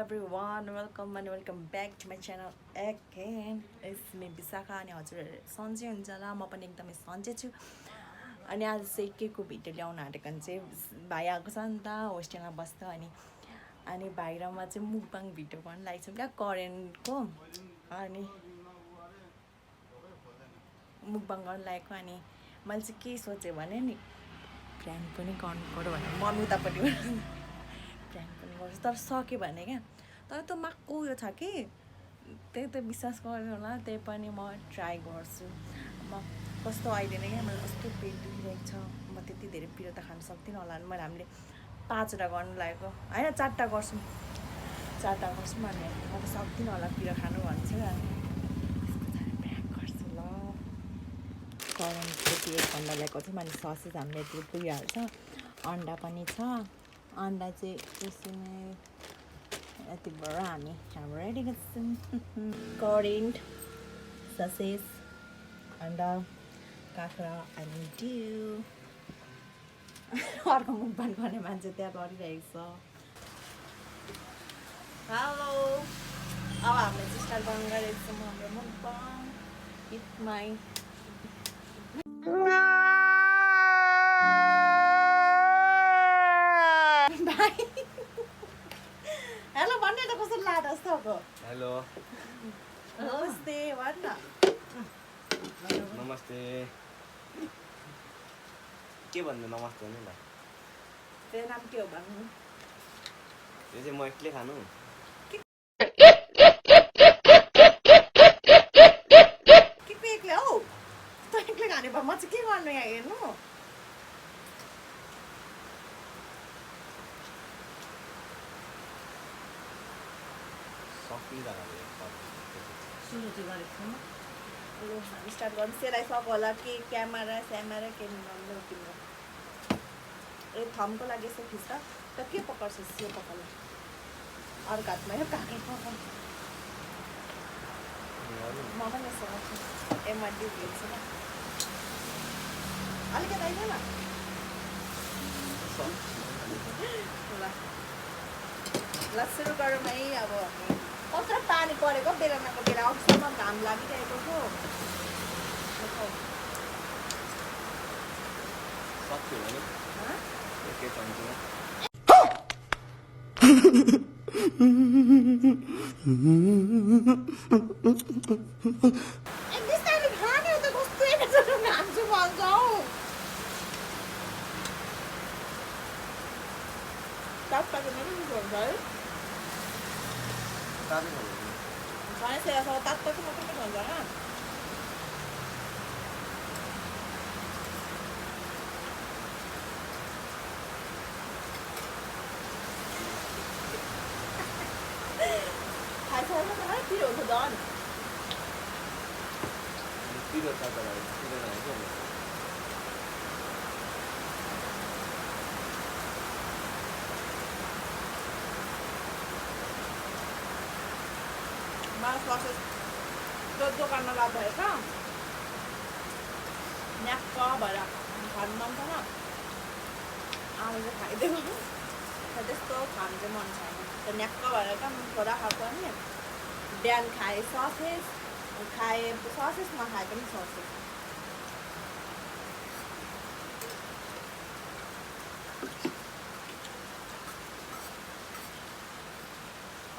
everyone, welcome and welcome back to my channel again. It's me Bishakha अनि हजुरहरु सन्चै हुन्छ होला म पनि एकदमै सन्चै छु अनि आज चाहिँ के को भिडियो ल्याउन आँटेको चाहिँ भाइ आएको छ नि त होस्टेलमा बस्छ अनि बाहिरमा चाहिँ मुकबाङ भिडियो गर्न लागेको छ क्या करेन्टको अनि मुकबाङ गर्न लागेको अनि मैले चाहिँ के सोचे भने नि प्र्याङ्क पनि गर्नु पर्यो भने मम्मी उतापट्टि प्र्याङ्क पनि गर्छु तर सक्यो भने क्या तर त माको उयो छ कि त्यही त विश्वास गर्नु होला त्यही पनि म ट्राई गर्छु म कस्तो अहिले नै क्या मलाई कस्तो पेट दुखिरहेको छ म त्यति धेरै पिरो त खान सक्दिनँ होला मैले हामीले 5वटा गर्नु लागेको होइन 4टा गर्छौँ भने म त सक्दिनँ होला पिरो खानु भन्छ प्र्याङ्क गर्छु ल करेन्ट त्यति 1 घन्टा ल्याएको छ मैले ससेज हामीले यति पुगिहाल्छ अन्डा पनि छ अन्डा चाहिँ यसरी यतिबाट हामी रेडी गर्छौँ करेन्ट ससेज अन्डा काँक्रा अनि ड्यु अर्को मुकबाङ गर्ने मान्छे त्यहाँ गरिरहेको छ हेलो अब हामीले चाहिँ स्टार्ट गर्न गइरहेको छौँ हाम्रो मुकबाङ विथ माई हेलो भन्ने त कस्तो लाड जस्तो हो हेलो नमस्ते भन् न नमस्ते के भन्नु नमस्ते नि ल तेरो नाम के हो भन्नु यो चाहिँ म एक्लै खानु के एक्लै हौ त एक्लै खाने भए म चाहिँ के गर्नु यहाँ हेर्नु सुरु चाहिँ गरेको छैन लु हामी स्टार्ट गर्नु सेलाइसक्यो होला के क्यामेरा स्यामेरा के नम्बर किन्नु ए थम्को लागि यसो खिच्छ त के पकाउँछस् यो पकाउनु अर्को हातमा यो काँक्रा पकाउ म पनि यसो गर्छु ए म ड्युट हेर्छु ल अलिकति आइज न ल सुरु गरौँ है अब कत्रो पानी परेको बेलाको बेला अघिसम्म घाम लागिरहेको थियो सक्यो भने एकै चम्चीमा बिस्तारै खाने त कस्तो एकचोटि घाम चाहिँ भन्छ हौ तात्ताको पनि मिठो हुन्छ है तात्ताको मात्रै मिठो हुन्छ होइन खाइसकेको छ है पिरो हुन्छ झन् पिरो छ तर पिरो नआएको ससेज त्यो दोकानमा लाग्दा हेर न्याक्क भएर खानु मन छैन आलु चाहिँ खाइदिएको त्यस्तो खानु चाहिँ मन छैन त्यो न्याक्क भएर क्या छोरा खाएको नि बिहान खाएँ ससेज खाएँ ससेज नखाए पनि ससेज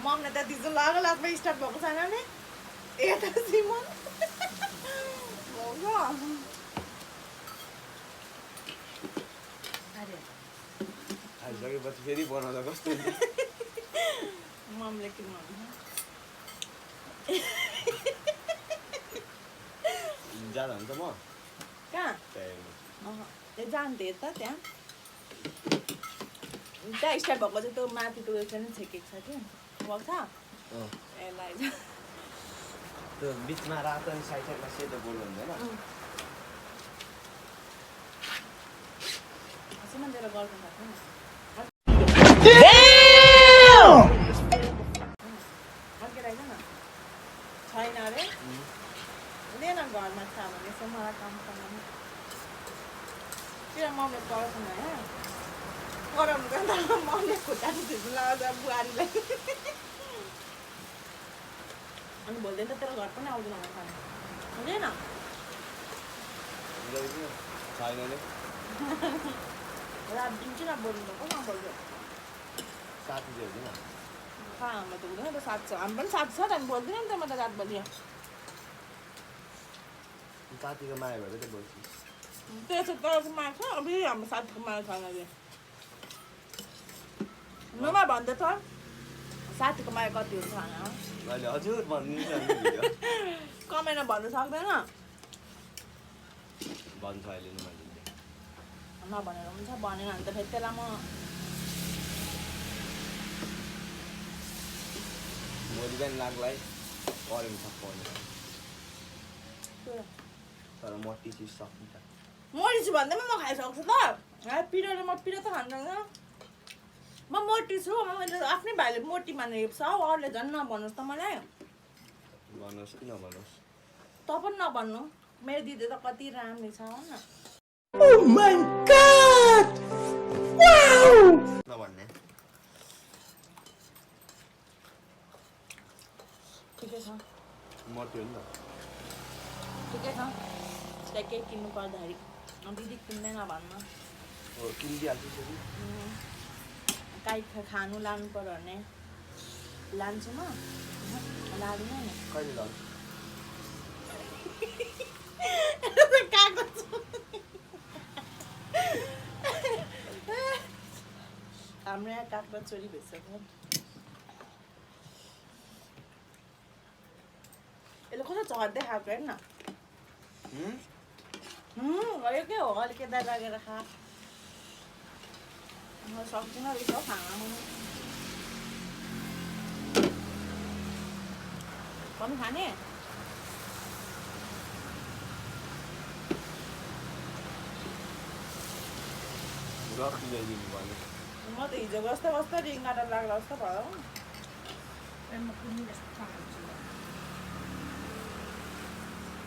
मम्मीले त दिजो लागमा स्टार्ट भएको छैन नि यता सिमन खाइसकेपछि फेरि बनाउँदा कस्तो मम्मीले के भन्नु जाँदा हुन्छ म कहाँ ए जान्थे त त्यहाँ स्टार्ट भएको चाहिँ त्यो माथि त्यो उयो पनि छेकेको छ कि भएको छ यसलाई त्यो बिचमा रातो अनि साइड साइडमा सेतो गोल हुँदैन सिमनतिर गर्नु भएको अर्कै रहेछ न छैन अरे लिएन घरमा छ भने यसो मलाई काम गर्नु किन मम्मीले पढाउँछ होइन गरम गर्दा मम्मी खुट्टा भित्र लगाउँदा बुहारीलाई अनि भोलिदेखि त तेरो घर पनि आउँदैन होला खानु हुँदैन छैन नि रात दिन्छु न बोल्नु त कसमा बोल्छु साथी चाहिँ हुँदैन खानामा त हुँदैन त साथ छ हामी पनि साथ छ त हामी बोल्दैन नि त म त रात बलियो साथीको माया भएर त बोल्छु त्यसो त माया छ अब हाम्रो साथीको माया छैन अरे नुमा भन्दै छ साथीको माया कति हुन्छ होइन मैले हजुर भनिदिनु कमेन्टमा भन्नु सक्दैन भन्छ अहिले नि मैले नभनेर हुन्छ भनेन भने त फेरि त्यसलाई म भोलि बिहान लाग्लाई परेन सक्नु तर मोटी चिज सक्नु त मोटी छु भन्दैमा म खाइसक्छु त पिरोले म पिरो त खाँदैन म मोटी छु मैले आफ्नै भाइले मोटी मानेर हेप्छ हौ अरूले झन् नभन्नुहोस् त मलाई भन्नुहोस् कि नभन्नुहोस् त पनि नभन्नु मेरो दिदी त कति राम्रो छ न नभन्ने ठिकै छ मोटी हो नि त ठिकै छ त्यहाँ केही किन्नु पर्दाखेरि दिदी किन्दैन भन्नु हो किनिदिइहाल्छु फेरि काहीँ खानु लानु पर्यो भने लान्छु म लाँदिनँ नि कहिले लान्छु हाम्रो यहाँ कागज चोरी भइसक्यो यसले कस्तो झर्दै खाएको हेर्न यो के हो अलिक यता लगेर खा म सक्दिनँ रहेछ हौ खाना पनि खाने रक्स ल्याइदिनु भने म त हिजो कस्तो कस्तो रिङ काटेर लाग्ला जस्तो भयो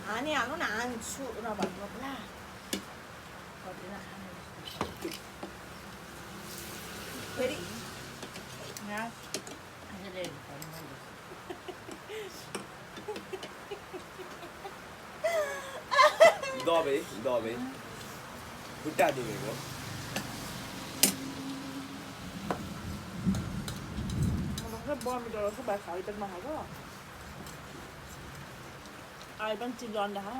हानी हाल्नु न हान्छु नभन्नु ला फेरि दबाई खुट्टा दुखेको बमिटर जस्तो भाइ खाइ त नखाएको अहिले पनि चिल्लो अन्डा खा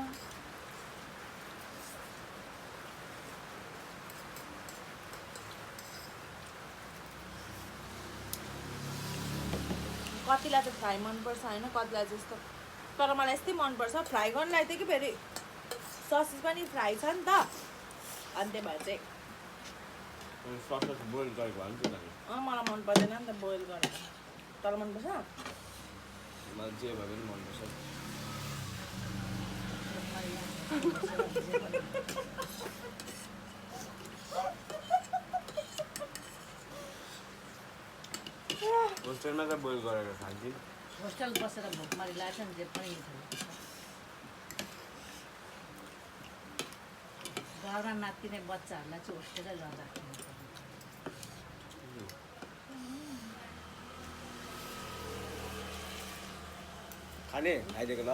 कतिलाई चाहिँ फ्राई मनपर्छ होइन कतिलाई जस्तो तर मलाई यस्तै मनपर्छ फ्राई गर्नलाई थियो कि फेरि ससेस पनि फ्राई छ नि त अनि त्यही भएर चाहिँ ससेस बोइल गरेको भन्छ त मलाई मन पर्दैन नि त बोइल गरेर तर मनपर्छ मलाई जे भए पनि मनपर्छ होस्टेलमा त बोइल गरेर खान्थ्यो होस्टेल बसेर भोकमारी लाग्छ नि जे पनि गाउँमा नातिने बच्चाहरूलाई चाहिँ होस्टेलै लग्दा खाने आइदिएको ल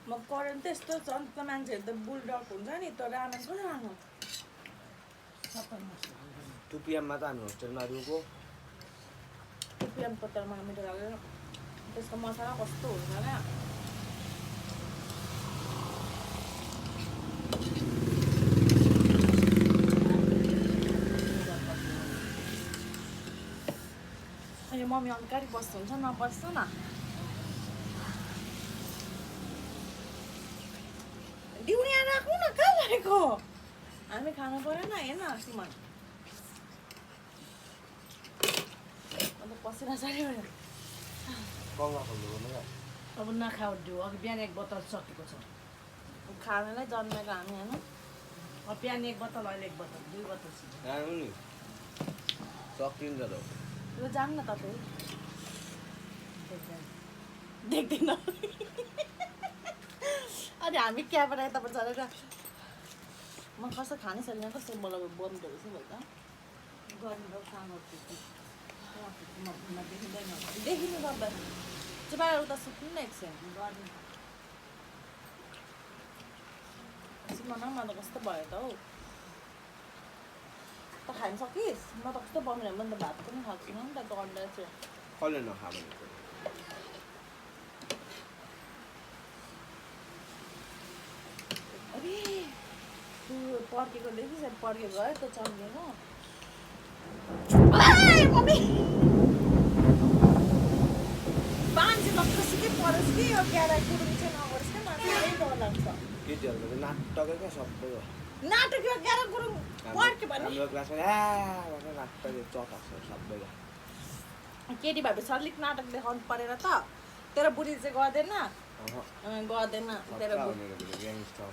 म करेन्ट त्यस्तो छ नि त मान्छेहरू त बुलडग हुन्छ नि तर रामेन कसो खानु सबै 2 PM मा त हामी होस्टेलमा रुको पिएम पत्तर मलाई मिठो लाग्दैन त्यसको मसला कस्तो हुन्छ क्या अनि मम्मी अलिकति बस्नुहुन्छ नबस्छु न डिउनिया राख्नु न कहाँ लागेको हामी खानु परेन हेर्न सिमन अन्त पसिना साह्रै कङ्गा खोल्नु पर्ने अब नखाऊ दियो अघि बिहान 1 बोतल सकेको छ खानालाई जन्मेको हामी होइन अब बिहान 1 बोतल अहिले 1 बोतल 2 बोतल छ खानु नि सकिन्छ त यो जानु न तपाईँ देख्दैन हामी क्यामेरा यताबाट चलेर म कस्तो खाने छैन कस्तो मलाई बन्द रहेछ भयो त गर्नु कामहरू देखिनु तपाईँ चाहिँ उता सुत्नु न एकछिन गर्नु मना म त कस्तो भयो त हौ त खान सकिस् म त कस्तो बन्यो भने त भात पनि खाएको छुइनँ नि त अन्डा चाहिँ कसले नखा भनेको अरे त्यो पर्केको देखिस् पर्केको है त्यो चम्किएको मम्मी मान्छे लक्कसिकै परोस् कि यो ग्याराइ कुरुङ चाहिँ नगरोस् क्या मलाई साह्रै डर लाग्छ केटीहरूको नाटकै क्या सबै हो नाटक यो ग्याराइ कुरुङ पर्क्यो भने हाम्रो क्लासमा नाटकै चटाक छ सबैलाई केटी भएपछि अलिक नाटक देखाउनु परेर त तेरो बुढी चाहिँ गर्दैन गर्दैन तेरो ग्याङ्स्टर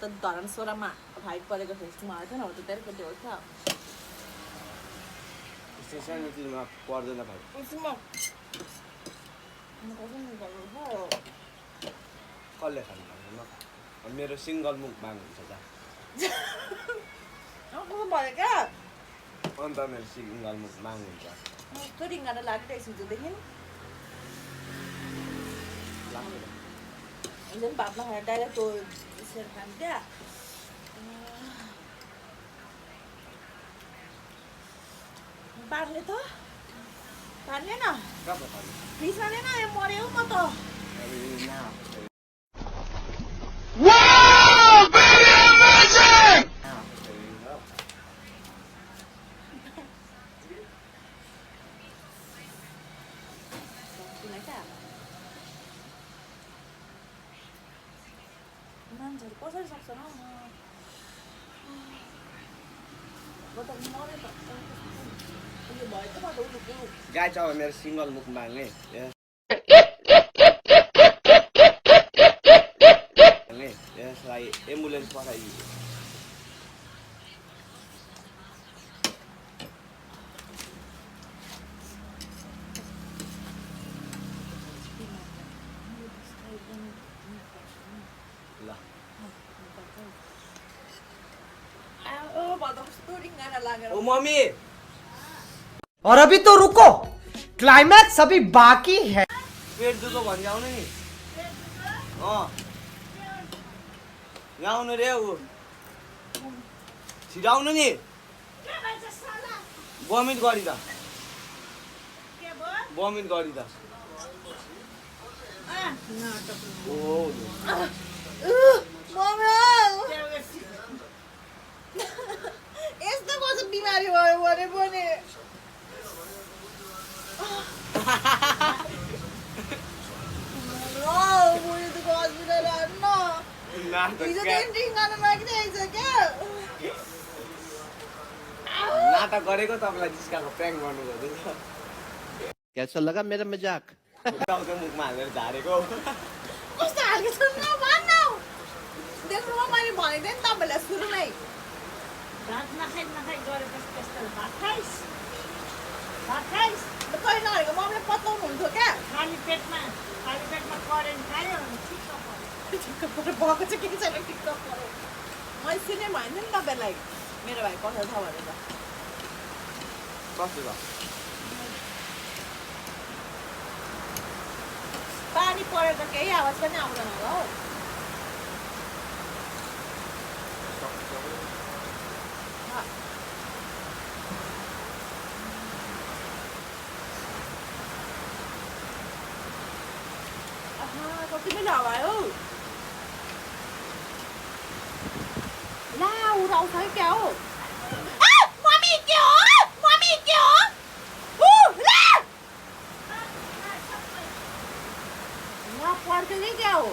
त धरान सोह्रमा भाइ परेको फेसमा आएको थिएन हो त तेरो केटी हो क्या सानोतिरमा पर्दैन भाइ कसले खानु पर्दैन मेरो सिङ्गल मुकबाङ हुन्छ त कस्तो भयो क्या अन्त मेरो सिङ्गल मुकबाङ हुन्छ त्यो रिङ्गाटा लागिरहेको हिजोदेखि हिजो पनि भात नखाएर डाइरेक्ट त्यो सेर खान्थ्यो पार्ने त पार्ने न फ्रिजमा लिएन यो मऱ्यो म त मान्छेहरू कसरी सक्छ न गाई छ मेरो सिङ्गल मुकबाङले यसलाई एम्बुलेन्स पठाइदियो ओ मम्मी और अभी तो रुको क्लाइमैक्स अभी बाकी है पेट दुखो भन्छ आउनु नि यहाँ आउनु रे ऊ छिटो आउनु नि बमिट गरिदा बमिट गरिदा ओ यस्तो कस्तो बिमारी भयो भने पनि नाटक गरेको तपाईँलाई जिस्काको प्र्याङ्क गर्नु पर्दैछ कैसा लगा मेरा मजाक मुखमा हालेर झारेको कस्तो हाल्के सुन्नु भन्न देख्नुमा मैले भनेको थिएँ नि तपाईँलाई सुरुमै भात नखाइ गरेपछि त्यस्तो भात खाइस् कहिले नगरेको मम्मीले पत्ताउनु हुन्थ्यो क्या खाली पेटमा करेन्ट खायो ठिक्क पऱ्यो भएको चाहिँ केही छैन ठिक्क पऱ्यो मैले सुने भने नि तपाईँलाई मेरो भाइ कसो छ भनेर कस्तो छ पानी परेर त केही आवाज पनि आउँदैन होला हौ कति बेला हवायो ला उडाउँछ है क्या हो मम्मी के हो पड्क्यो कि क्या हो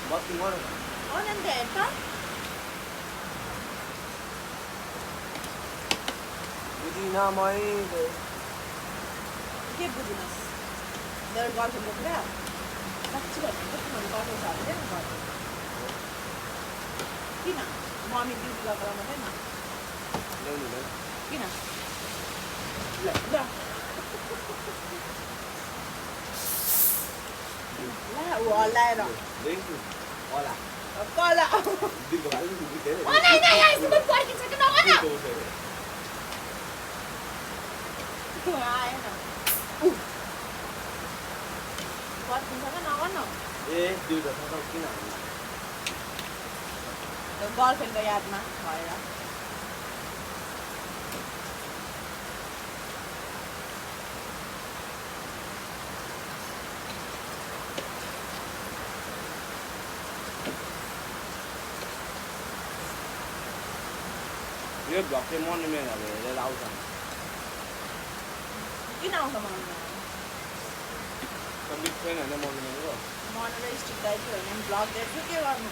बत्ती मर्यो अनन्त हेर त बुझिनँ मैले के बुझिनस् मेरो गर्छु बोक्रा साँच्ची भन्नु कति गर्नु छ अरे किन मम्मी ड्युटी गरेर मात्रै न ल्याउनु किन ल ऊ हल्लाएर देखिस होला कला दिलको भाइ बुझ्दै यस्तो पनि पर्किन्छ कि नगर्न आएन पर्किन्छ कि नगर्न ए दिलको थाहा किन गर्लफ्रेन्डको यादमा भएर यो भ्लग चाहिँ मोनुमेन्टहरू हेरेर आउँछ किन आउँछ मोनुमेन्ट बिग फ्रेन्ड होइन मोनुमेन्टको मनले स्टिक दाइको होइन भ्लग हेर्छु के गर्नु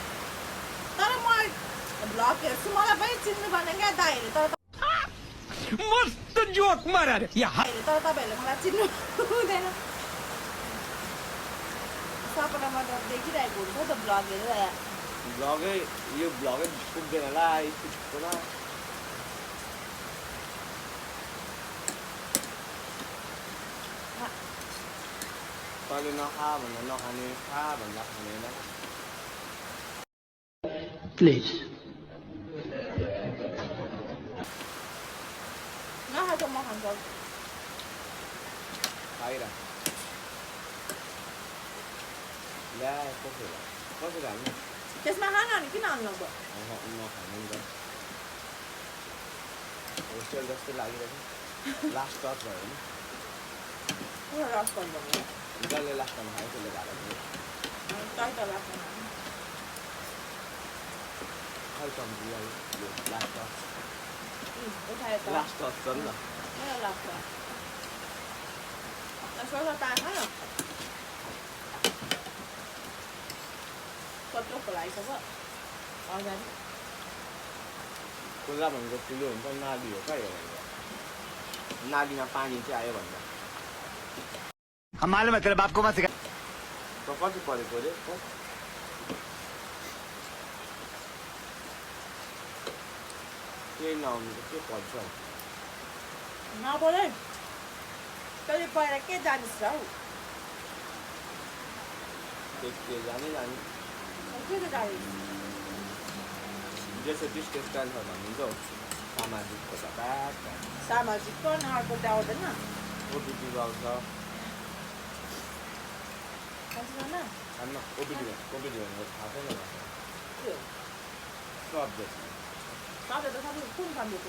तर म भ्लग हेर्छु मलाई पनि चिन्नु पर्ने क्या दाइहरूले तर मस्त जोक मारा रे तर तपाईँहरूले मलाई चिन्नु हुँदैन सपनामा त देखिरहेको हुन्छ त भ्लग हेरेर भ्लगै यो भ्लगै पुग्दैन होला स्टिककोमा तैँले नखा भन्दा नखाने खा भन्दा खाने प्लिज नखान्छ म खान्छ खाइरा ल्या कसरी हाल्नु त्यसमा खान अनि किन हाल्नु अब नखानु नि त होस्टेल जस्तै लागिरहेको लास्ट टच भयो नि पुरा रस गर्नु जसले लास्टमा खायो त्यसले भएको तै त लाग्छ खै कम्ती यो लास्ट टच उठायो त लास्ट टच छ नि त मेरो लाग्छ सोच ता खान कत्रो खोलाइसक्यो अगाडि खुल्ला भनेको ठुलो हुन्छ नाली हो क्या यो भनेको नालीमा पानी चाहिँ आयो भन्दा हम मालूम है तेरे बाप को मत सिखा त कति परेको अरे केही नआउनु त के पर्छ नबोले तैँले पहिला के जानिस् हौ के जाने जाने के जानिस् जस्तो डिस्टेन्स ट्रान्सफर भनिन्छ हौ सामाजिकको त ब्याग सामाजिकको अर्को त आउँदैन ओटिपी आउँछ ओपिडी भनेको थाहा छैन सब्जेक्ट सबै त सबै कुन सब्जेक्ट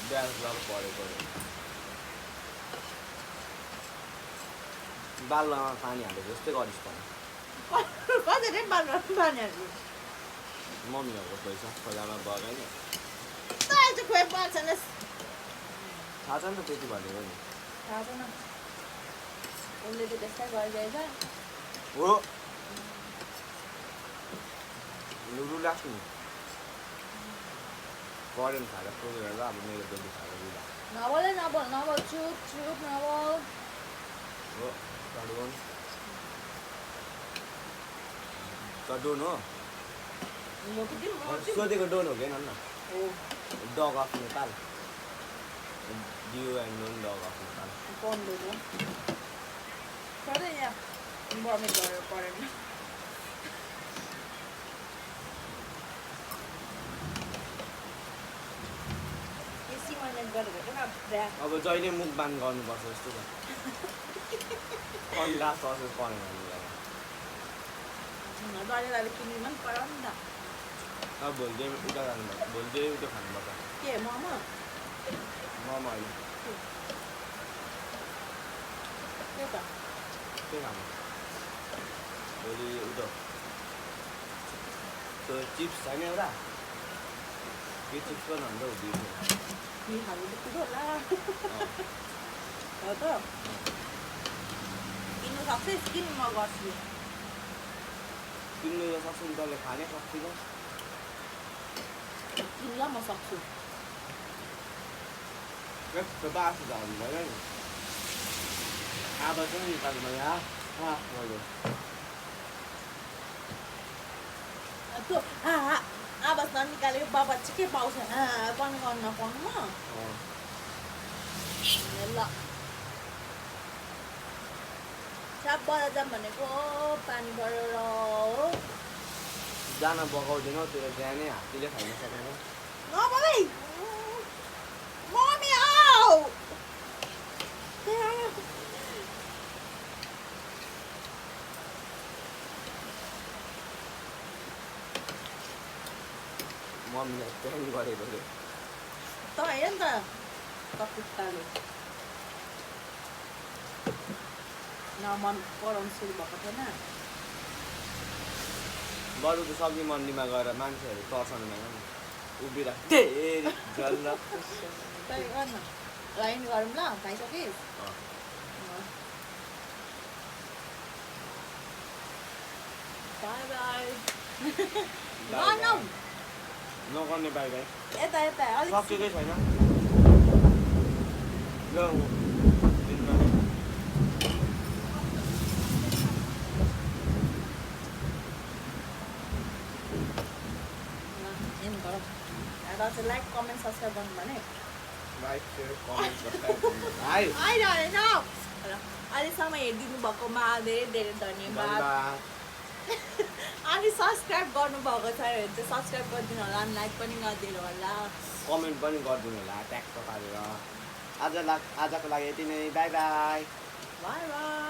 बिहान लग पढेको बालुवामा पानी हालेको जस्तै गरिस् पनि कसरी बानीहरू मम्मीहरूको पैसा खोलामा बगाएन तैँले चाहिँ खोइ पर्छ नि थाहा छ नि त त्यति भनेको नि थाहा छैन उसले त त्यस्तै गरिरहेछ हो लुरु लाग्छ नि करेन्ट खाएर पुगेर अब मेरो बेलुकी खाएर रुला नबोल चुप नबोल हो डोन हो सोधेको डोन हो कि न डग अफ नेपाल डिओ and known dog of Nepal सधैँ यहाँ बर्मेट गरेर परेन अब जहिले मुखबाङ गर्नुपर्छ जस्तो छ अन्डा ससेज परेन दाइले किन्नु पनि पर्यो नि त अब भोलि उता जानुपर्छ भोलि उता खानुपर्छ के मोमो अहिले के त के खानु भोलि उता त्यो चिप्स छैन एउटा के चिप्स पनि हुन्छ हुँदैन मिठाई त कुरो होला हो त किन्नु सक्छस् किन म गर्छु किन्नु त सक्छु नि तँले खानै सक्दिनँ किन्न म सक्छु यस्तो बासु झार्नु भयो नि आधा चाहिँ निकाल्नु यहाँ मैले त्यो आवाज ननिकालेको बाबा चाहिँ के पाउँछ पनि गर्न नपाउनु म ल स्यापबाट जाम भनेको पानी परेर हो जान बगाउँदैनौ त्यो बिहानै हात्तीले खाइन सकेन नबोलै मम्मी आऊ मम्मीलाई प्यान गरेको रे त हेर नि त कपुत्ताले मन पढाउनु सुरु भएको थिएन बरु त सब्जी मन्डीमा गएर मान्छेहरू तर्साउनु भएन नि उभिरहेको तेरि जल्ल तै गर न लाइन गरौँ ल खाइसकिस् बाई बाई नौ नगर्ने बाई बाई यता यता अलिक सकेकै छैन ल लाइक कमेन्ट सब्सक्राइब गर्नु भने लाइक सेयर कमेन्ट सब्सक्राइब गर्नु भाइ आइरहेन अहिलेसम्म हेरिदिनु भएकोमा धेरै धेरै धन्यवाद अनि सब्सक्राइब गर्नुभएको छ भने चाहिँ सब्सक्राइब गरिदिनु होला अनि लाइक पनि गरिदिनु होला कमेन्ट पनि गरिदिनु होला ट्याक्क पारेर आजको लागि यति नै बाई बाई बाई बाई